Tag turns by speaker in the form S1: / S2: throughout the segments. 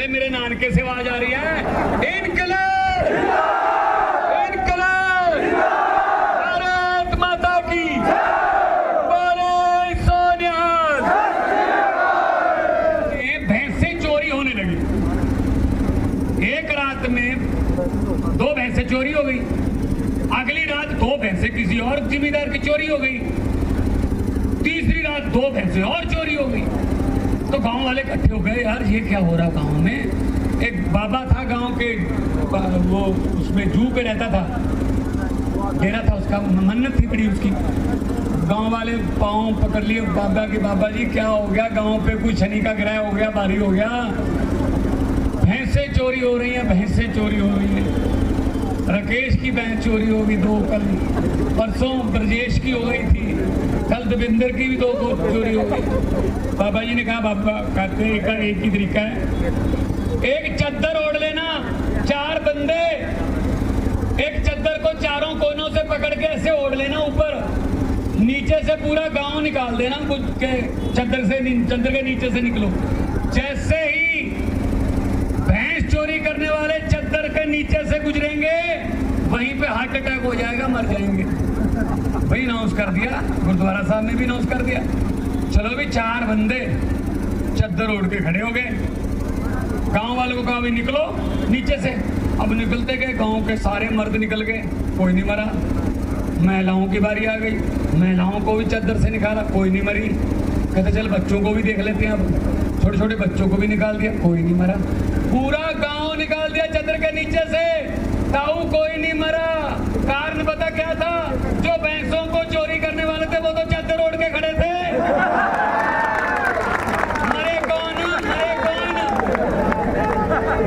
S1: मेरे नानके से आवाज आ रही है, इनकलाब इनकलाब, भारत माता की, बोले सोनिहाल। ये भैंसें चोरी होने लगी। एक रात में 2 भैंसें चोरी हो गई, अगली रात 2 भैंसें किसी और जिम्मेदार की चोरी हो गई, तीसरी रात 2 भैंसें और चोरी हो गई। तो गांव वाले इकट्ठे हो गए, यार ये क्या हो रहा गांव में। एक बाबा था गांव के, वो उसमें जू पे रहता था, डेरा था उसका, मन्नत थी बड़ी उसकी। गांव वाले पाँव पकड़ लिए बाबा के, बाबा जी क्या हो गया, गांव पे कोई शनि का ग्रह हो गया, भारी हो गया, भैंसें चोरी हो रही हैं, भैंसें चोरी हो रही हैं। राकेश की भैंस चोरी हो गई 2, कल परसों ब्रजेश की हो गई थी, कल देविंदर की भी 2 चोरी हो गई। बाबा जी ने कहा, बाबा कहते हैं एक ही तरीका है, एक चद्दर ओढ़ लेना, 4 बंदे एक चद्दर को चारों कोनों से पकड़ के ऐसे ओढ़ लेना ऊपर, नीचे से पूरा गांव निकाल देना, चद्दर के नीचे से निकलो। जैसे ही भैंस चोरी करने वाले चद्दर के नीचे से गुजरेंगे, वहीं पे हार्ट अटैक हो जाएगा, मर जाएंगे। भाई अनाउंस कर दिया, गुरुद्वारा साहब ने भी अनाउंस कर दिया। चलो भी 4 बंदे चद्दर ओढ़ के खड़े हो गए, गांव वालों को कहा, भाई निकलो नीचे से। अब निकलते गए, गांव के सारे मर्द निकल गए, कोई नहीं मरा। महिलाओं की बारी आ गई, महिलाओं को भी चद्दर से निकाला, कोई नहीं मरी। कहते चल बच्चों को भी देख लेते हैं, अब छोटे छोटे बच्चों को भी निकाल दिया, कोई नहीं मरा। पूरा गांव निकाल दिया चद्दर के नीचे से, ताऊ कोई नहीं मरा। कारण पता क्या था, जो भैंसों को चोरी करने वाले थे वो तो चद्दर ओढ़ के खड़े थे। मरे कौन, मरे कौन?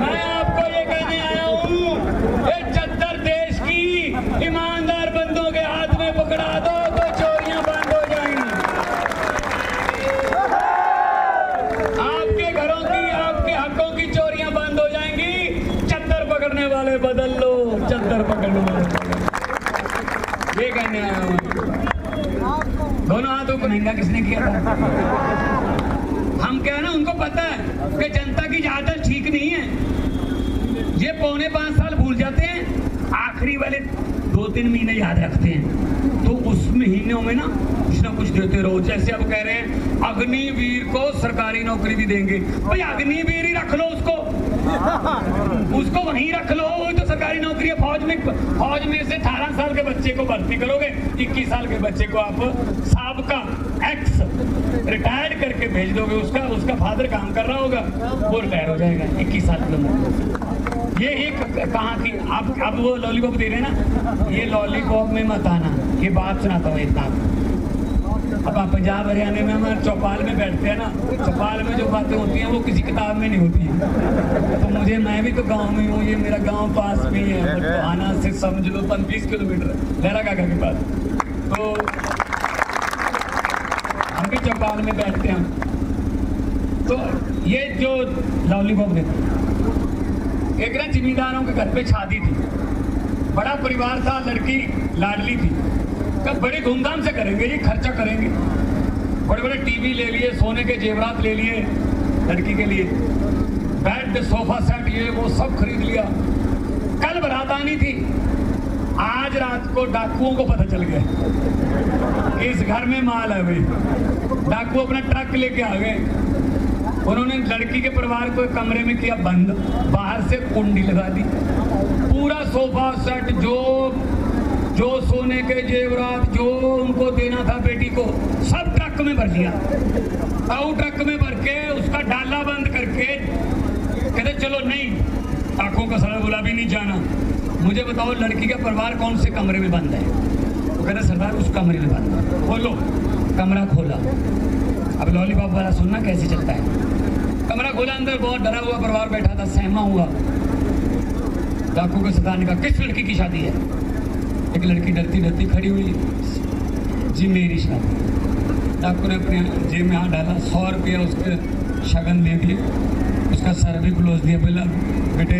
S1: मैं आपको ये कहने आया हूँ, ये चद्दर देश की ईमानदार बंदों के हाथ में पकड़ा दो तो चोरियां बंद हो जाएंगी। आपके घरों की, आपके हकों की चोरियां बंद हो जाएंगी। चद्दर पकड़ने वाले बदल लो, चद्दर पकड़ने वाले ये कहने आया हूँ। दोनों हाथों को महंगा किसने किया था? हम क्या है ना, उनको पता है कि जनता की आदत ठीक नहीं है। ये 4.25 साल भूल जाते हैं, आखिरी वाले 2-3 महीने याद रखते हैं। तो उस महीनों में ना कुछ देते रहो। जैसे अब कह रहे हैं अग्निवीर को सरकारी नौकरी भी देंगे, भाई अग्निवीर ही रख लो, उसको वहीं रख लो, वो तो सरकारी नौकरी है। फौज में से 18 साल के बच्चे को भर्ती करोगे, 21 साल के बच्चे को आप साबका एक्स रिटायर्ड करके भेज दोगे, उसका फादर काम कर रहा होगा, वो रिटायर हो जाएगा 21 साल की उम्र। ये एक कहाँ की, अब वो लॉलीपॉप दे रहे ना, ये लॉलीपॉप में मत आना, ये बात सुनाता हूँ इतना। अब आप पंजाब हरियाणा में हमारे चौपाल में बैठते हैं ना, चौपाल में जो बातें होती हैं वो किसी किताब में नहीं होती है। तो मैं भी तो गांव में हूँ, ये मेरा गांव पास में ही है, तो आना से समझ लो 20 किलोमीटर लहरा काका के पास। तो हम भी चौपाल में बैठते हैं। तो ये जो लॉलीपॉप देते, एक ना जिम्मेदारों के घर पे शादी थी, बड़ा परिवार था, लड़की लाडली थी। कब बड़ी धूमधाम से करेंगे, ये खर्चा करेंगे, बड़े बड़े टीवी ले लिए, सोने के जेवरात ले लिए लड़की के लिए, बेड सोफा सेट ये वो सब खरीद लिया। कल बारात आनी थी, आज रात को डाकुओं को पता चल गया इस घर में माल है भाई। डाकू अपना ट्रक लेके आ गए, उन्होंने लड़की के परिवार को कमरे में किया बंद, बाहर से कुंडी लगा दी, पूरा सोफा सेट जो सोने के जेवरात जो उनको देना था बेटी को, सब ट्रक में भर दिया। ताऊ ट्रक में भर के उसका डाला बंद करके कहते चलो नहीं, आंखों का सड़ा गुलाबी नहीं जाना, मुझे बताओ लड़की का परिवार कौन से कमरे में बंद है? वो कहना सरदार उस कमरे में बंद, खोलो। कमरा खोला। अब लॉलीपॉप वाला सुनना कैसे चलता है। कमरा खोला, अंदर बहुत डरा हुआ परिवार बैठा था, सहमा हुआ। डाकू के सरदार ने कहा किस लड़की की शादी है? एक लड़की डरती डरती खड़ी हुई, जी मेरी शादी। डाकू ने अपने जेब में हाथ डाला, 100 रुपया उसके शगन दे दिए, उसका सर भी क्लोज दिया। बोला बेटे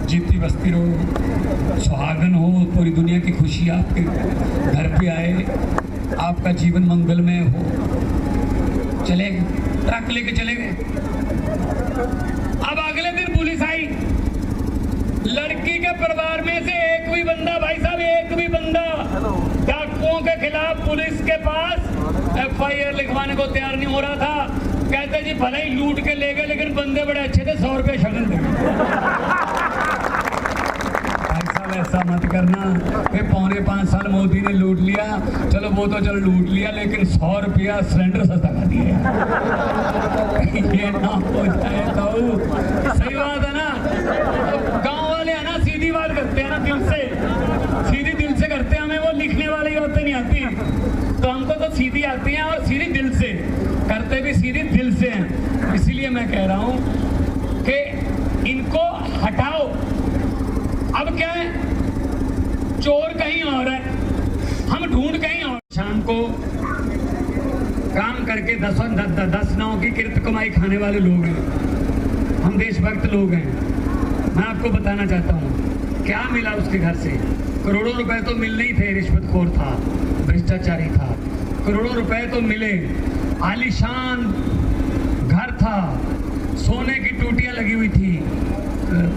S1: जीती बस्ती रहो, सुहागन हो, पूरी दुनिया की खुशी आपके घर पे आए, आपका जीवन मंगलमय हो। चले ट्रक लेके चले गए। अब अगले दिन पुलिस आई। लड़की के परिवार में से एक भी बंदा, भाई साहब एक भी बंदा डाकुओं के खिलाफ पुलिस के पास FIR लिखवाने को तैयार नहीं हो रहा था। कहते जी भले ही लूट के ले गए लेकिन बंदे बड़े अच्छे थे, 100 रुपये शगन दे। ऐसा मत करना कि 4.25 साल मोदी ने लूट लिया, चलो वो तो चलो लूट लिया, लेकिन 100 रुपया सिलेंडर सस्ता कर दिया। ये ना हो जाए तो सही बात है ना। गांव वाले है ना, सीधी बात करते हैं ना, दिल से, सीधी दिल से करते हैं। हमें वो लिखने वाली बातें नहीं आती, तो हमको तो सीधी आती हैं और सीधी दिल से करते भी सीधी दिल से हैं। इसीलिए मैं कह रहा हूं कि इनको हटाओ। अब क्या है, चोर कहीं और है, हम ढूंढ कहीं और। शाम को काम करके 10 नाव की किरत कमाई खाने वाले लोग हैं, हम देशभक्त लोग हैं। मैं आपको बताना चाहता हूँ क्या मिला उसके घर से। करोड़ों रुपए तो मिलने ही थे, रिश्वतखोर था, भ्रष्टाचारी था। करोड़ों रुपए तो मिले, आलीशान घर था, सोने की टूटियां लगी हुई थी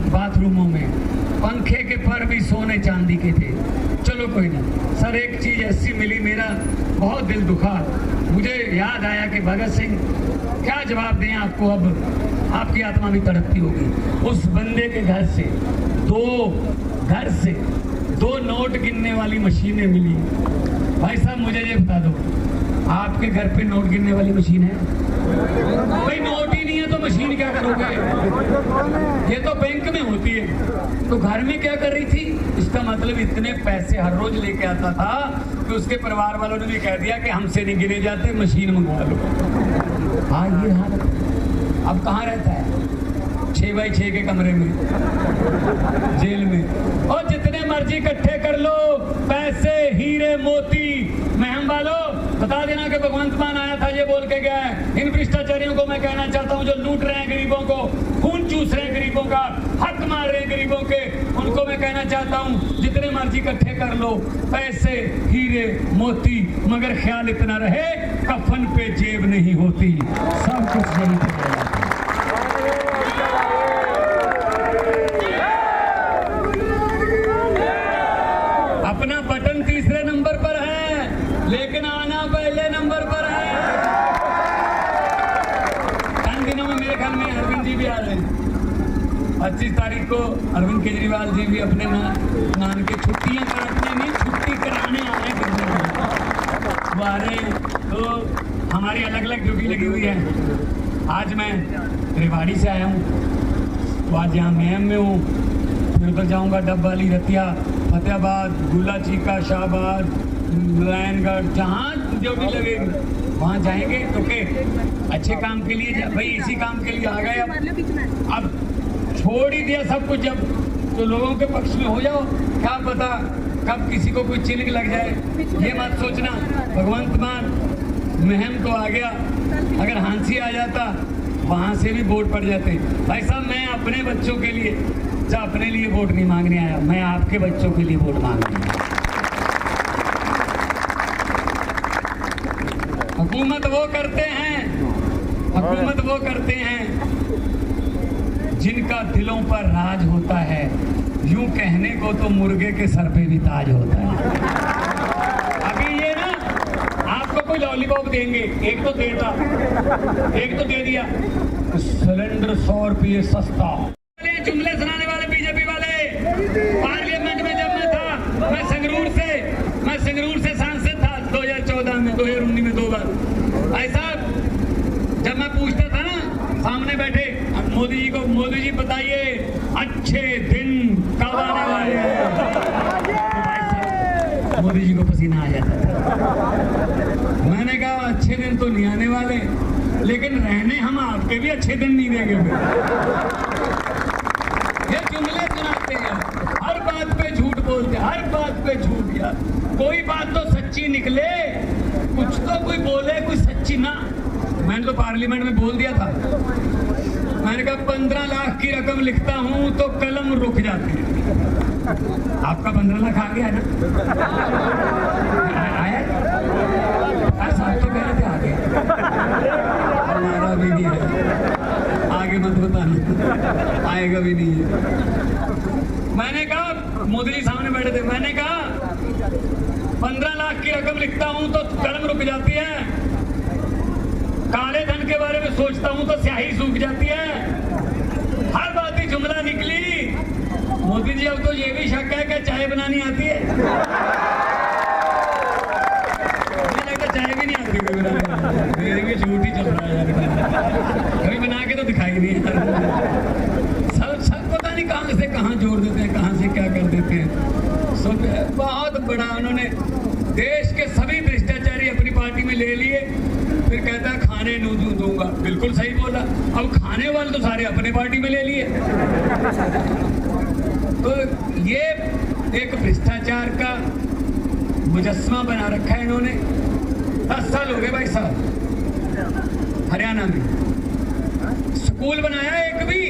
S1: बाथरूमों में, पंखे के पर भी सोने चांदी के थे। चलो कोई ना सर, एक चीज ऐसी मिली, मेरा बहुत दिल दुखा। मुझे याद आया कि भगत सिंह, क्या जवाब दें आपको, अब आपकी आत्मा भी तड़पती होगी। उस बंदे के घर से दो नोट गिनने वाली मशीनें मिली। भाई साहब मुझे ये बता दो, आपके घर पे नोट गिनने वाली मशीन है? भाई नोट ही नहीं है तो मशीन क्या करोगे? ये तो बैंक में होती है। तो घर में क्या कर रही थी? इसका मतलब इतने पैसे हर रोज लेके आता था कि उसके परिवार वालों ने भी कह दिया कि हमसे नहीं गिने जाते, मशीन मंगवा लो। हाँ ये हाल। अब कहाँ रहता है? 6x6 के कमरे में, जेल में। और जितने मर्जी इकट्ठे कर लो पैसे, हीरे मोती। महम वालों बता देना कि भगवंत मान आया था, ये बोल के गया है। इन भ्रष्टाचारियों को मैं कहना चाहता हूँ जो लूट रहे हैं गरीबों को, खून चूस रहे हैं गरीबों का, हक मार रहे हैं गरीबों के, उनको मैं कहना चाहता हूँ जितने मर्जी इकट्ठे कर लो पैसे, हीरे मोती, मगर ख्याल इतना रहे कफन पे जेब नहीं होती, सब कुछ नहीं होता। अपना बटन तीसरे नंबर पर है लेकिन आना पहले नंबर पर है। इन दिनों में मेरे ख्याल में अरविंद जी भी आ रहे हैं। 25 तारीख को अरविंद केजरीवाल जी भी अपने नान के छुट्टियां काटने नहीं, छुट्टी कराने आ रहे हैं। वो आ रहे हैं तो हमारी अलग अलग ड्यूटी लगी हुई है। आज मैं रेवाड़ी से आया हूँ, तो आज यहाँ महम में हूँ, फिर उधर जाऊँगा डबवाली, रतिया, फतेहाबाद, गुला चीका, शाहबाद, नारायणगढ़, जहाँ ड्यूटी लगेगी वहाँ जाएंगे। तो के अच्छे काम के लिए भाई, इसी काम के लिए आ गए। अब छोड़ ही दिया सब कुछ, जब तो लोगों के पक्ष में हो जाओ। क्या पता कब किसी को कोई चिन्ह लग जाए, ये मत सोचना। भगवंत मान महम तो आ गया, अगर हांसी आ जाता वहाँ से भी वोट पड़ जाते। भाई साहब मैं अपने बच्चों के लिए, अपने लिए वोट नहीं मांगने आया, मैं आपके बच्चों के लिए वोट मांगने आया। हुकूमत वो करते हैं जिनका दिलों पर राज होता है। यूं कहने को तो मुर्गे के सर पे भी ताज होता है। अभी ये ना आपको कोई लॉलीपॉप देंगे, एक तो दे दिया, सिलेंडर 100 रुपये सस्ता। जुमले सुनाने वाले बीजेपी वाले, पार्लियामेंट में जब मैं था, मैं संगरूर से सांसद था 2014 में, 2019 में 2 बार। ऐसा जब मैं पूछता था ना सामने बैठे मोदी जी को, मोदी जी बताइए अच्छे दिन कब आने वाले हैं, मोदी जी को पसीना आ जाता था। मैंने कहा अच्छे दिन तो नहीं आने वाले, लेकिन रहने हम आपके भी अच्छे दिन नहीं देंगे। ये जुमले सुनाते हैं, हर बात पे झूठ बोलते, हर बात पे झूठ। यार कोई बात तो सच्ची निकले, कुछ तो कोई बोले, कोई सच्ची ना। मैंने तो पार्लियामेंट में बोल दिया था, मैंने कहा 15 लाख की रकम लिखता हूं तो कलम रुक जाती है। आपका 15 लाख आ गया ना? आया? साहब तो कह रहे थे आगे, हमारा भी नहीं है, आगे मत बताना, आएगा भी नहीं है। मैंने कहा, मोदी जी सामने बैठे थे, मैंने कहा 15 लाख की रकम लिखता हूं तो कलम रुक जाती है, काले धन के बारे में सोचता हूं तो स्याही सूख जाती है। हर बात ही जुमला निकली। मोदी जी अब तो ये भी शक है कि चाय बनानी आती है। मुझे लगता चाय भी नहीं आती कोई बनाने, मेरे भी झूठ ही चल रहा है यार, कभी बना के तो दिखाई नहीं यार। सब पता नहीं कहां से कहां जोड़ देते हैं, कहां से क्या कर देते हैं। सब बहुत बड़ा उन्होंने देश के सभी भ्रष्टाचारी अपनी पार्टी में ले लिए, फिर कहता है खाने नहीं दूंगा। बिल्कुल सही बोला, अब खाने वाले तो सारे अपने पार्टी में ले लिए। तो ये एक भ्रष्टाचार का मुजस्समा बना रखा है इन्होंने। 10 साल हो गए भाई साहब हरियाणा में, स्कूल बनाया एक भी,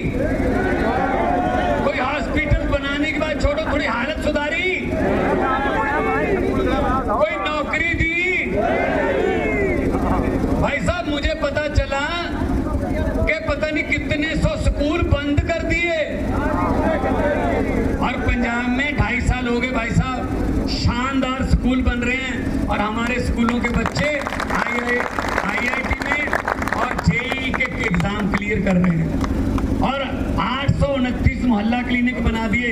S1: कोई हॉस्पिटल बनाने के बाद छोड़ो थोड़ी हालत सुधारी, कोई नौकरी दी। भाई साहब मुझे पता चला कि पता नहीं कितने 100 स्कूल बंद कर दिए, और पंजाब में 2.5 साल हो गए भाई साहब शानदार स्कूल बन रहे हैं, और हमारे स्कूलों के बच्चे IIT में और JEE के एग्जाम क्लियर कर रहे हैं। और 829 मोहल्ला क्लिनिक बना दिए,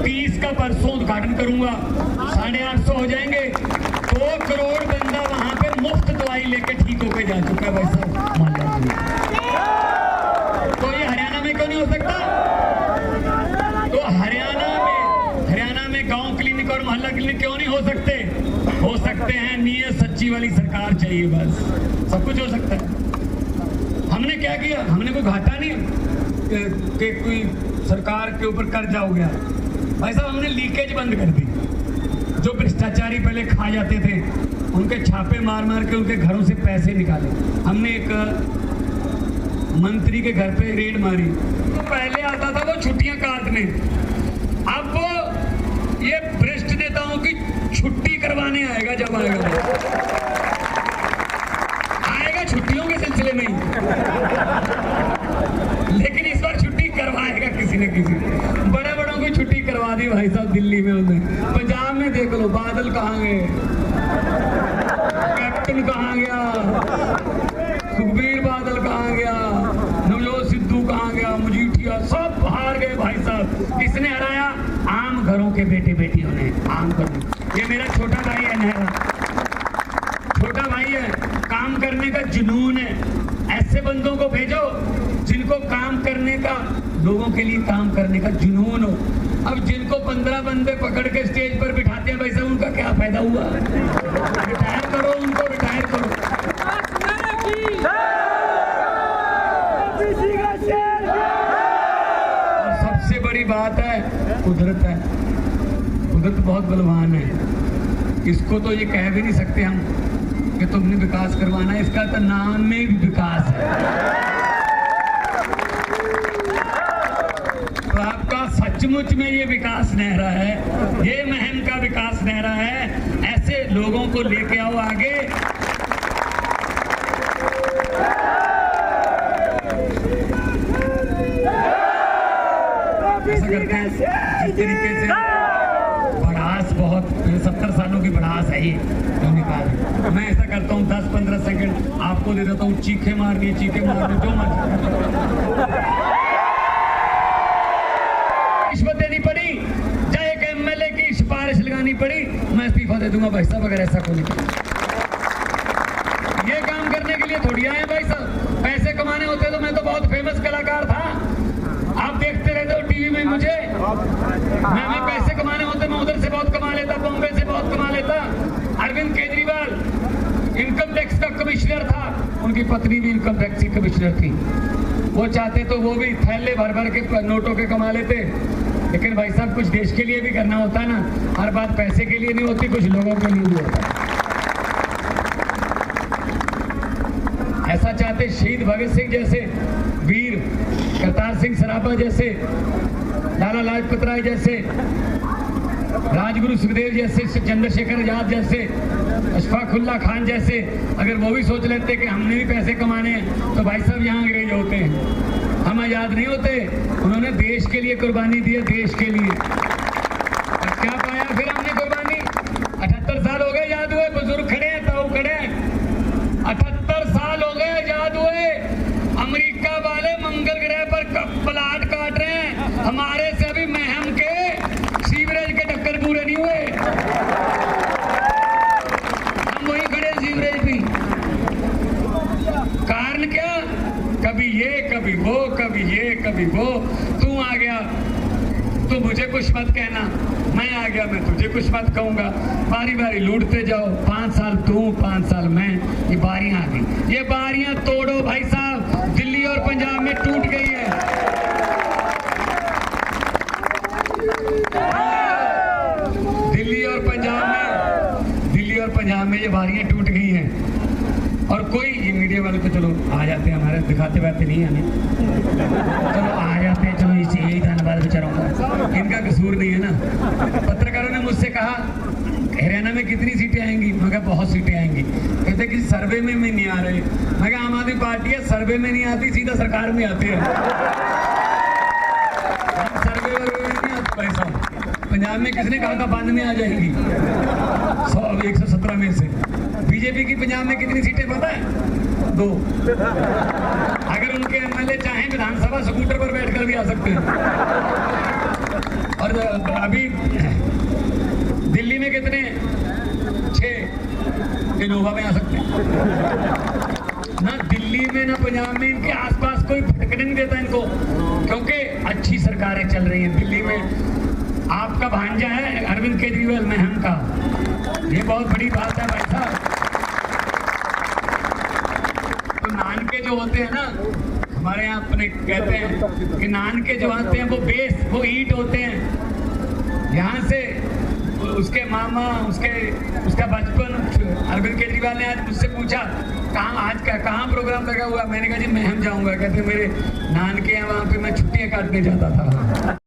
S1: 30 का परसों उद्घाटन करूंगा, 850 हो जाएंगे। 2 करोड़ बंदा वहां पे मुफ्त दवाई लेके ठीक होके जा चुका है भाई साहब मोहल्ला क्लिनिक। तो ये हरियाणा में क्यों नहीं हो सकता? तो हरियाणा में गांव क्लिनिक और मोहल्ला क्लिनिक क्यों नहीं हो सकते? हो सकते हैं, नीयत सच्ची वाली सरकार चाहिए, बस सब कुछ हो सकता है। हमने क्या किया? हमने कोई घाटा नहीं कि कोई सरकार के ऊपर कर्जा हो गया। भाई साहब हमने लीकेज बंद कर दी। जो भ्रष्टाचारी पहले खा जाते थे उनके छापे मार मार के उनके घरों से पैसे निकाले। हमने एक मंत्री के घर पे रेड मारी। तो पहले आता था वो छुट्टियां काटने, अब वो ये भ्रष्ट नेताओं की छुट्टी करवाने आएगा। जब आएगा छुट्टियों के सिलसिले में ही, लेकिन इस बार छुट्टी करवाएगा किसी न किसी। बड़े बड़ों की छुट्टी करवा दी भाई साहब दिल्ली में उन्होंने। पंजाब में देख लो, बादल कहाँ गए, कैप्टन कहाँ गया, सुखबीर बादल कहाँ गया, नवजोत सिद्धू कहाँ गया, मजीठिया, सब हार गए भाई साहब। किसने हराया? आम घरों के बेटे बेटियों ने। आम घरों, ये मेरा छोटा भाई है नहरा, छोटा भाई है, काम करने का जुनून है। ऐसे बंदों को भेजो जिनको काम करने का, लोगों के लिए काम करने का जुनून हो। अब जिनको 15 बंदे पकड़ के स्टेज पर बिठाते हैं भाई साहब, उनका क्या फायदा हुआ? रिटायर करो उनको, रिटायर करो। और सबसे बड़ी बात है कुदरत है। कुदरत बहुत बलवान है, इसको तो ये कह भी नहीं सकते हम कि तुमने विकास करवाना है, इसका तो नाम में भी विकास है। तो आपका सचमुच में ये विकास नहरा है, ये महम का विकास नहरा है। ऐसे लोगों को लेके आओ आगे। ऐसा करते हैं जिस तरीके से बढ़ास, बहुत 70 सालों की बढ़ास है ये जो निकाल। मैं ऐसा करता हूँ 10-15 सेकंड आपको दे देता हूँ, चीखे मारनी, चीखे मारनी, जो मर्जी। रिश्वत देनी पड़ी, चाहे एक MLA की सिफारिश लगानी पड़ी, मैं इस्तीफा दे दूंगा भाई साहब, अगर ऐसा कोई नहीं। ये काम करने के लिए थोड़ी आए भाई साहब। पैसे कमाने होते तो मैं तो बहुत फेमस कलाकार था, आप देखते रहते हो टीवी में मुझे। मैं पैसे कमाने होते मैं उधर से बहुत कमा लेता, बॉम्बे से बहुत लेता। अरविंद केजरीवाल इनकम टैक्स का कमिश्नर था, उनकी पत्नी भी इनकम टैक्स की कमिश्नर थी। वो चाहते तो वो भी थैले भर भर के नोटों के कमा लेते, लेकिन भाई साहब कुछ देश के लिए भी करना होता है ना, हर बात पैसे के लिए नहीं होती, कुछ लोगों के लिए भी होता है। ऐसा चाहते शहीद भगत सिंह जैसे वीर, करतार सिंह सराभा जैसे, लाला लाजपत राय जैसे, राजगुरु सुखदेव जैसे, चंद्रशेखर आजाद जैसे, अशफाकुल्ला खान जैसे अगर वो भी सोच लेते कि हमने भी पैसे कमाने हैं तो भाई साहब यहाँ अंग्रेज होते हैं, हम आजाद नहीं होते। उन्होंने देश के लिए कुर्बानी दी है, देश के लिए। और क्या पाया फिर हमने कुर्बानी? 78 साल हो गए याद हुए, बुजुर्ग खड़े हैं, ताऊ खड़े हैं, 78 साल हो गए याद हुए। अमेरिका वाले मंगल ग्रह पर प्लाट काट रहे हैं, हमारे से अभी महम के सीवरेज के टक्कर पूरे नहीं हुए, हम वही खड़े सीवरेज भी। कारण क्या? कभी ये कभी वो, कभी ये कभी वो। तू आ गया तो मुझे कुछ मत कहना, मैं आ गया मैं तुझे कुछ मत कहूंगा, बारी बारी लूटते जाओ, 5 साल तू 5 साल मैं, ये बारियां आ गई। ये बारियां तोड़ो भाई साहब, दिल्ली और पंजाब में टूट गई है। दिल्ली और पंजाब में ये बारियां टूट गई हैं। और कोई ये मीडिया वाले तो चलो आ जाते हैं, हमारे दिखाते बाते नहीं हमें, चलो आ जाते हैं, चलो इसे यही धन्यवाद बेचारों का, इनका कसूर नहीं है ना। पत्रकारों ने मुझसे कहा हरियाणा में कितनी सीटें आएंगी? मैं कहा बहुत सीटें आएंगी। कहते कि सर्वे में नहीं आ रहे। मैं कहा आम आदमी पार्टी है, सर्वे में नहीं आती, सीधा सरकार में आती है। सर्वे में नहीं आती भाई साहब। पंजाब में किसने कहा था बाद में आ जाएंगी? 117 में से। बीजेपी की पंजाब में कितनी सीटें पता है? 2। अगर उनके एमएलए चाहें विधानसभा स्कूटर पर बैठकर भी आ सकते हैं। और अभी दिल्ली में कितने? 6 इनोवा में आ सकते हैं। ना दिल्ली में ना पंजाब में इनके आसपास कोई भटकने नहीं देता इनको, क्योंकि अच्छी सरकारें चल रही हैं। दिल्ली में आपका भांजा है अरविंद केजरीवाल महम का, ये बहुत बड़ी बात है भाई साहब। तो नानके जो होते हैं ना, हमारे यहाँ अपने कहते हैं कि नानके जो आते हैं वो बेस, वो ईंट होते हैं। यहाँ से उसके मामा, उसका बचपन। अरविंद केजरीवाल ने आज मुझसे पूछा कहाँ प्रोग्राम लगा हुआ? मैंने कहा जी मैं हम जाऊंगा। कहते मेरे नानके हैं वहाँ पे, मैं छुट्टियाँ काटने जाता था।